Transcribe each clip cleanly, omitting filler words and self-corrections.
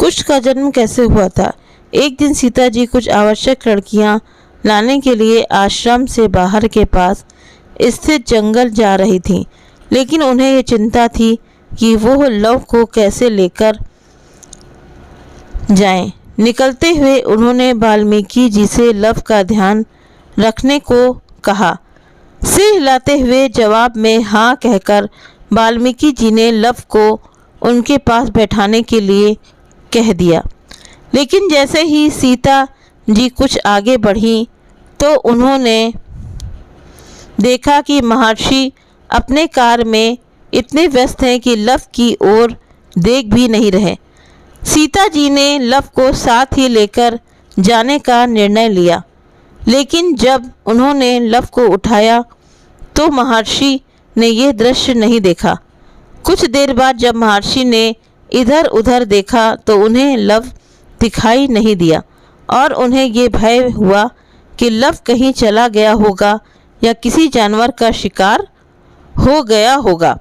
कुश का जन्म कैसे हुआ था? एक दिन सीता जी कुछ आवश्यक लड़कियां लाने के लिए आश्रम से बाहर के पास स्थित जंगल जा रही थीं, लेकिन उन्हें ये चिंता थी कि वो लव को कैसे लेकर जाएं। निकलते हुए उन्होंने वाल्मीकि जी से लव का ध्यान रखने को कहा। सिर हिलाते हुए जवाब में हाँ कहकर वाल्मीकि जी ने लव को उनके पास बैठाने के लिए कह दिया। लेकिन जैसे ही सीता जी कुछ आगे बढ़ी तो उन्होंने देखा कि महर्षि अपने कार्य में इतने व्यस्त हैं कि लव की ओर देख भी नहीं रहे। सीता जी ने लव को साथ ही लेकर जाने का निर्णय लिया, लेकिन जब उन्होंने लव को उठाया तो महर्षि ने यह दृश्य नहीं देखा। कुछ देर बाद जब महर्षि ने इधर उधर देखा तो उन्हें लव दिखाई नहीं दिया और उन्हें ये भय हुआ कि लव कहीं चला गया होगा या किसी जानवर का शिकार हो गया होगा।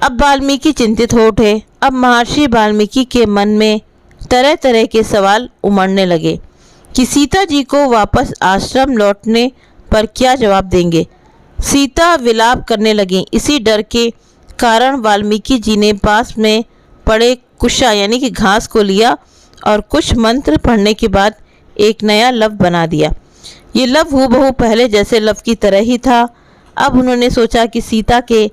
अब वाल्मीकि चिंतित हो उठे। अब महर्षि वाल्मीकि के मन में तरह तरह के सवाल उमड़ने लगे कि सीता जी को वापस आश्रम लौटने पर क्या जवाब देंगे। सीता विलाप करने लगी। इसी डर के कारण वाल्मीकि जी ने पास में पड़े कुशा यानी कि घास को लिया और कुछ मंत्र पढ़ने के बाद एक नया लव बना दिया। ये लव हूबहू पहले जैसे लव की तरह ही था। अब उन्होंने सोचा कि सीता के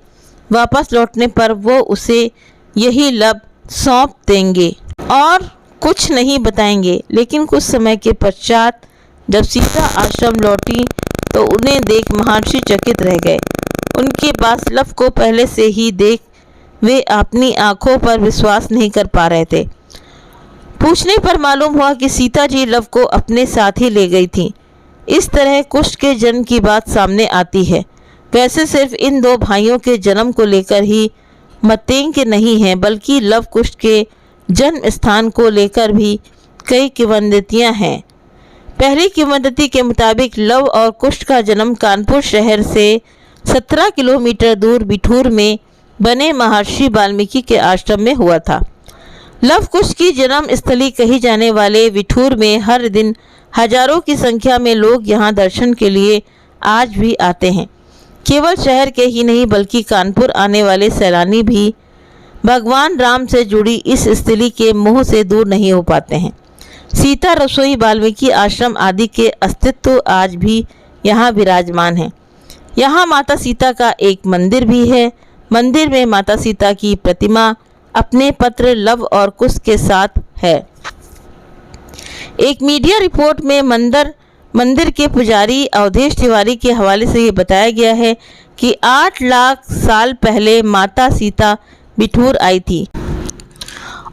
वापस लौटने पर वो उसे यही लव सौंप देंगे और कुछ नहीं बताएंगे। लेकिन कुछ समय के पश्चात जब सीता आश्रम लौटी तो उन्हें देख महर्षि चकित रह गए। उनके पास लव को पहले से ही देख वे अपनी आंखों पर विश्वास नहीं कर पा रहे थे। पूछने पर मालूम हुआ कि सीता जी लव को अपने साथ ही ले गई थीं। इस तरह कुश के जन्म की बात सामने आती है। वैसे सिर्फ इन दो भाइयों के जन्म को लेकर ही मतेंग नहीं है, बल्कि लव कुश के जन्म स्थान को लेकर भी कई किंवदंतियां हैं। पहली किंवदंती के मुताबिक लव और कुश का जन्म कानपुर शहर से 17 किलोमीटर दूर बिठूर में बने महर्षि वाल्मीकि के आश्रम में हुआ था। लव कुश की जन्म स्थली कही जाने वाले बिठूर में हर दिन हजारों की संख्या में लोग यहां दर्शन के लिए आज भी आते हैं। केवल शहर के ही नहीं बल्कि कानपुर आने वाले सैलानी भी भगवान राम से जुड़ी इस स्थली के मोह से दूर नहीं हो पाते हैं। सीता रसोई वाल्मीकि आश्रम आदि के अस्तित्व आज भी यहाँ विराजमान है। यहाँ माता सीता का एक मंदिर भी है। मंदिर में माता सीता की प्रतिमा अपने पुत्र लव और कुश के साथ है। एक मीडिया रिपोर्ट में मंदिर के पुजारी अवधेश तिवारी के हवाले से ये बताया गया है कि 8 लाख साल पहले माता सीता बिठूर आई थी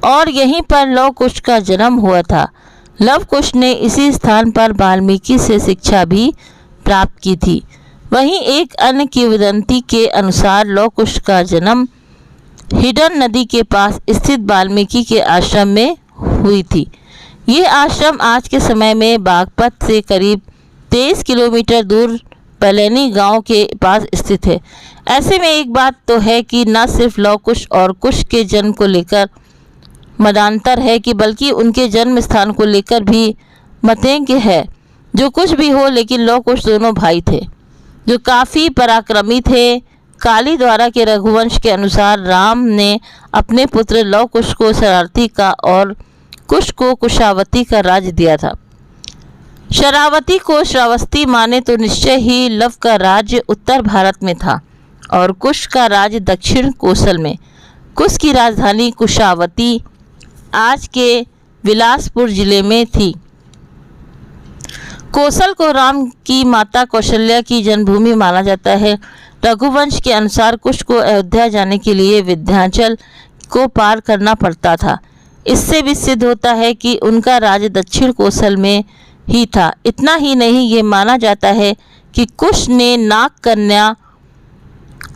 और यहीं पर लव कुश का जन्म हुआ था। लव कुश ने इसी स्थान पर वाल्मीकि से शिक्षा भी प्राप्त की थी। वहीं एक अन्य किंवदंती के अनुसार लव कुश का जन्म हिडन नदी के पास स्थित वाल्मीकि के आश्रम में हुई थी। ये आश्रम आज के समय में बागपत से करीब 23 किलोमीटर दूर पलेनी गांव के पास स्थित है। ऐसे में एक बात तो है कि न सिर्फ लव कुश और कुश के जन्म को लेकर मतांतर है कि बल्कि उनके जन्म स्थान को लेकर भी मतेंग है। जो कुछ भी हो, लेकिन लव कुश दोनों भाई थे जो काफ़ी पराक्रमी थे। काली द्वारा के रघुवंश के अनुसार राम ने अपने पुत्र लव कुश को शरारती का और कुश को कुशावती का राज्य दिया था। शरावती को श्रावस्ती माने तो निश्चय ही लव का राज्य उत्तर भारत में था और कुश का राज्य दक्षिण कोसल में। कुश की राजधानी कुशावती आज के बिलासपुर जिले में थी। कोसल को राम की माता कौशल्या की जन्मभूमि माना जाता है। रघुवंश के अनुसार कुश को अयोध्या जाने के लिए विंध्याचल को पार करना पड़ता था। इससे भी सिद्ध होता है कि उनका राज्य दक्षिण कोसल में ही था। इतना ही नहीं, ये माना जाता है कि कुश ने नाग कन्या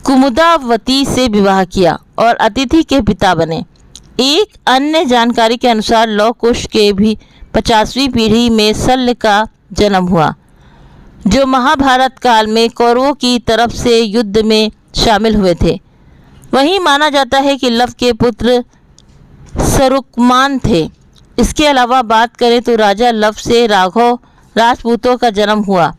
कुमुदावती से विवाह किया और अतिथि के पिता बने। एक अन्य जानकारी के अनुसार लव कुश के भी 50वीं पीढ़ी में शल्य का जन्म हुआ, जो महाभारत काल में कौरवों की तरफ से युद्ध में शामिल हुए थे। वहीं माना जाता है कि लव के पुत्र सरुकमान थे। इसके अलावा बात करें तो राजा लव से राघव राजपूतों का जन्म हुआ,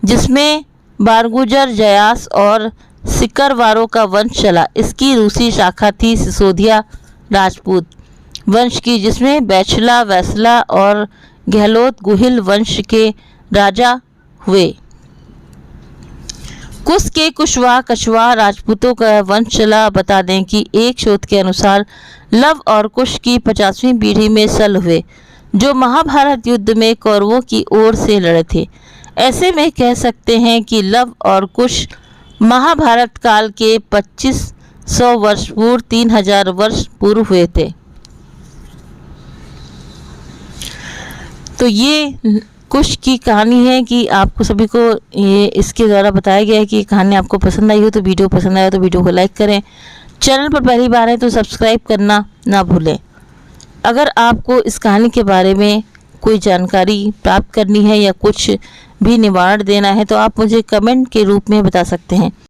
जिसमें बारगुजर, जयास और सिकरवारों का वंश चला। इसकी रूसी शाखा थी सिसोदिया राजपूत वंश की, जिसमें बैचला, वैसला और गहलोत गुहिल वंश के राजा हुए। कुश के कुशवाहा कछवाहा राजपूतों का वंश चला। बता दें कि एक शोध के अनुसार लव और कुश की 50वीं पीढ़ी में सल हुए, जो महाभारत युद्ध में कौरवों की ओर से लड़े थे। ऐसे में कह सकते हैं कि लव और कुश महाभारत काल के 2500 वर्ष पूर्व 3000 वर्ष पूर्व हुए थे। तो ये कुश की कहानी है कि आपको सभी को ये इसके द्वारा बताया गया है कि कहानी आपको पसंद आई हो तो वीडियो पसंद आया तो वीडियो को लाइक करें। चैनल पर पहली बार है तो सब्सक्राइब करना ना भूलें। अगर आपको इस कहानी के बारे में कोई जानकारी प्राप्त करनी है या कुछ भी निवारण देना है तो आप मुझे कमेंट के रूप में बता सकते हैं।